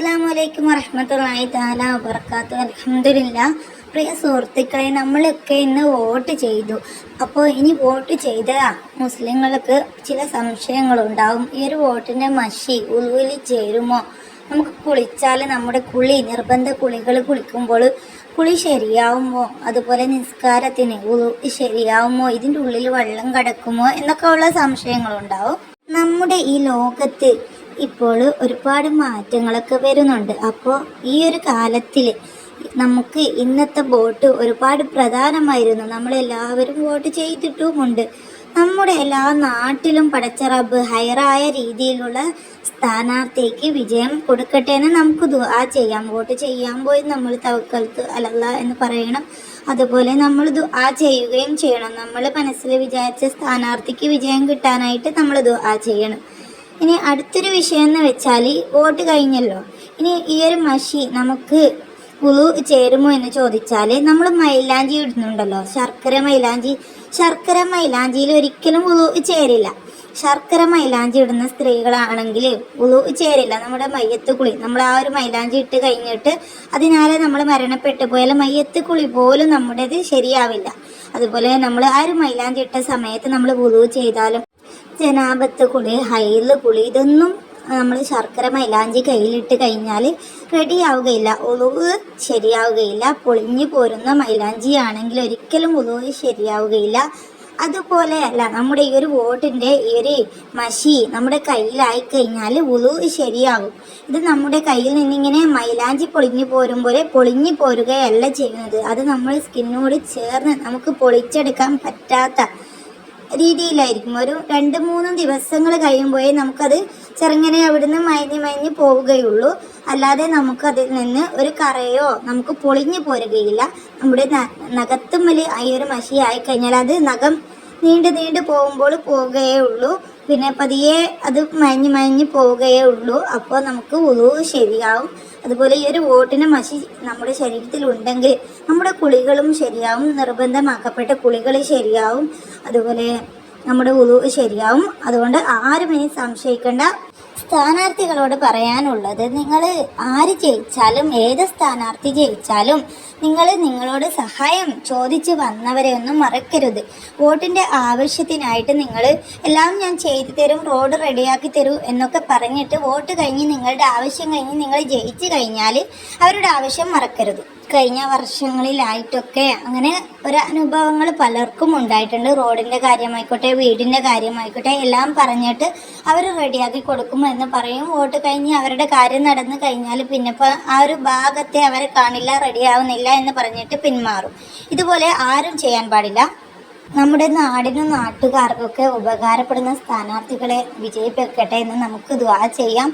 അസ്സലാമു അലൈക്കും വറഹ്മത്തുള്ളാഹി തആല വബറകാതുഹു. അൽഹംദുലില്ലാഹ്. പ്രിയ സുഹൃത്തുക്കളെ, നമ്മളൊക്കെ ഇന്ന് വോട്ട് ചെയ്തു. അപ്പോൾ ഇനി വോട്ട് ചെയ്ത മുസ്ലിങ്ങൾക്ക് ചില സംശയങ്ങളുണ്ടാവും. ഈ ഒരു വോട്ടിൻ്റെ മഷി ഉളുവിൽ ചേരുമോ? നമുക്ക് കുളിച്ചാൽ നമ്മുടെ നിർബന്ധ കുളികൾ കുളിക്കുമ്പോൾ കുളി ശരിയാവുമോ? അതുപോലെ നിസ്കാരത്തിന് ഉളു ശരിയാവുമോ? ഇതിൻ്റെ ഉള്ളിൽ വെള്ളം കിടക്കുമോ എന്നൊക്കെ ഉള്ള സംശയങ്ങളുണ്ടാവും. നമ്മുടെ ഈ ലോകത്ത് ഇപ്പോൾ ഒരുപാട് മാറ്റങ്ങളൊക്കെ വരുന്നുണ്ട്. അപ്പോൾ ഈ ഒരു കാലത്തിൽ നമുക്ക് ഇന്നത്തെ വോട്ട് ഒരുപാട് പ്രധാനമായിരുന്നു. നമ്മളെല്ലാവരും വോട്ട് ചെയ്തിട്ടുമുണ്ട്. നമ്മുടെ എല്ലാ നാട്ടിലും പടച്ച റബ്ബ് ഹൈറായ രീതിയിലുള്ള സ്ഥാനാർത്ഥിക്ക് വിജയം കൊടുക്കട്ടെ എന്ന് നമുക്ക് ദുആ ചെയ്യാം. വോട്ട് ചെയ്യാൻ പോയി നമ്മൾ തവക്കൽത്ത് അലല്ലാഹ് എന്ന് പറയണം. അതുപോലെ നമ്മൾ ദുആ ചെയ്യുകയും ചെയ്യണം. നമ്മൾ മനസ്സിൽ വിചാരിച്ച സ്ഥാനാർത്ഥിക്ക് വിജയം കിട്ടാനായിട്ട് നമ്മൾ ദുആ ചെയ്യണം. ഇനി അടുത്തൊരു വിഷയം എന്ന് വെച്ചാൽ, വോട്ട് കഴിഞ്ഞല്ലോ, ഇനി ഈ ഒരു മഷി നമുക്ക് ഉളു ചേരുമോ എന്ന് ചോദിച്ചാൽ, നമ്മൾ മൈലാഞ്ചി ഇടുന്നുണ്ടല്ലോ, ശർക്കര മൈലാഞ്ചിയിൽ ഒരിക്കലും ഉളു ചേരില്ല. ശർക്കര മൈലാഞ്ചി ഇടുന്ന സ്ത്രീകളാണെങ്കിൽ ഉളു ചേരില്ല. നമ്മുടെ മയ്യത്ത് കുളി, നമ്മൾ ആ ഒരു മൈലാഞ്ചി ഇട്ട് കഴിഞ്ഞിട്ട് അതിനാലെ നമ്മൾ മരണപ്പെട്ടു പോയാൽ മയ്യത്ത് കുളി പോലും നമ്മുടേത് ശരിയാവില്ല. അതുപോലെ നമ്മൾ ആ ഒരു മൈലാഞ്ചി ഇട്ട സമയത്ത് നമ്മൾ ഉളു ചെയ്താലും ജനാബത്ത് കുളി, ഹൈല് കുളി, ഇതൊന്നും നമ്മൾ ശർക്കര മൈലാഞ്ചി കയ്യിലിട്ട് കഴിഞ്ഞാൽ റെഡിയാവുകയില്ല, ഉളുവ് ശരിയാവുകയില്ല. പൊളിഞ്ഞു പോരുന്ന മൈലാഞ്ചി ആണെങ്കിൽ ഒരിക്കലും ഉളുവ് ശരിയാവുകയില്ല. അതുപോലെയല്ല നമ്മുടെ ഈ ഒരു വോട്ടിൻ്റെ ഈ ഒരു മഷി നമ്മുടെ കയ്യിലായി കഴിഞ്ഞാൽ ഉളുവ് ശരിയാകും. ഇത് നമ്മുടെ കയ്യിൽ നിന്നിങ്ങനെ മൈലാഞ്ചി പൊളിഞ്ഞു പോരും പോലെ പൊളിഞ്ഞു പോരുകയല്ല ചെയ്യുന്നത്. അത് നമ്മൾ സ്കിന്നോട് ചേർന്ന് നമുക്ക് പൊളിച്ചെടുക്കാൻ പറ്റാത്ത രീതിയിലായിരിക്കും. ഒരു 2-3 ദിവസങ്ങൾ കഴിയുമ്പോഴേ നമുക്കത് ചെറുങ്ങനെ അവിടുന്ന് മയഞ്ഞ് പോവുകയുള്ളൂ. അല്ലാതെ നമുക്കതിൽ നിന്ന് ഒരു കറയോ നമുക്ക് പൊളിഞ്ഞു പോരുകയില്ല. നമ്മുടെ നഖത്തുമ്മൽ ആ ഒരു മഷി ആയിക്കഴിഞ്ഞാൽ അത് നഖം നീണ്ടു പോകുമ്പോൾ പോവുകയേ ഉള്ളൂ. പിന്നെ പതിയെ അത് മയഞ്ഞ് പോവുകയേ ഉള്ളൂ. അപ്പോൾ നമുക്ക് ഉളുവ് ശരിയാവും. അതുപോലെ ഈ ഒരു വോട്ടിന് മഷി നമ്മുടെ ശരീരത്തിൽ ഉണ്ടെങ്കിൽ നമ്മുടെ കുളികളും ശരിയാവും, നിർബന്ധമാക്കപ്പെട്ട കുളികൾ ശരിയാവും, അതുപോലെ നമ്മുടെ ഉളുവ് ശരിയാവും. അതുകൊണ്ട് ആരും ഇനി സംശയിക്കേണ്ട. സ്ഥാനാർത്ഥികളോട് പറയാനുള്ളത്, നിങ്ങൾ ആര് ജയിച്ചാലും ഏത് സ്ഥാനാർത്ഥി ജയിച്ചാലും നിങ്ങളോട് സഹായം ചോദിച്ച് വന്നവരെ ഒന്നും മറക്കരുത്. വോട്ടിൻ്റെ ആവശ്യത്തിനായിട്ട് നിങ്ങൾ എല്ലാം ഞാൻ ചെയ്തു തരും, റോഡ് റെഡിയാക്കി തരൂ എന്നൊക്കെ പറഞ്ഞിട്ട് വോട്ട് കഴിഞ്ഞ് നിങ്ങളുടെ ആവശ്യം കഴിഞ്ഞ് നിങ്ങൾ ജയിച്ചു കഴിഞ്ഞാൽ അവരുടെ ആവശ്യം മറക്കരുത്. കഴിഞ്ഞ വർഷങ്ങളിലായിട്ടൊക്കെ അങ്ങനെ ഒരു അനുഭവങ്ങൾ പലർക്കും ഉണ്ടായിട്ടുണ്ട്. റോഡിൻ്റെ കാര്യമായിക്കോട്ടെ, വീടിൻ്റെ കാര്യമായിക്കോട്ടെ, എല്ലാം പറഞ്ഞിട്ട് അവർ റെഡിയാക്കി കൊടുക്കും എന്ന് പറയും. വോട്ട് കഴിഞ്ഞ് അവരുടെ കാര്യം നടന്നു കഴിഞ്ഞാൽ പിന്നെ ഇപ്പോൾ ആ ഒരു ഭാഗത്തെ അവരെ കാണില്ല, റെഡിയാവുന്നില്ല എന്ന് പറഞ്ഞിട്ട് പിന്മാറും. ഇതുപോലെ ആരും ചെയ്യാൻ പാടില്ല. നമ്മുടെ നാടിനും നാട്ടുകാർക്കൊക്കെ ഉപകാരപ്പെടുന്ന സ്ഥാനാർത്ഥികളെ വിജയിപ്പിക്കട്ടെ എന്ന് നമുക്ക് ദുആ ചെയ്യാം.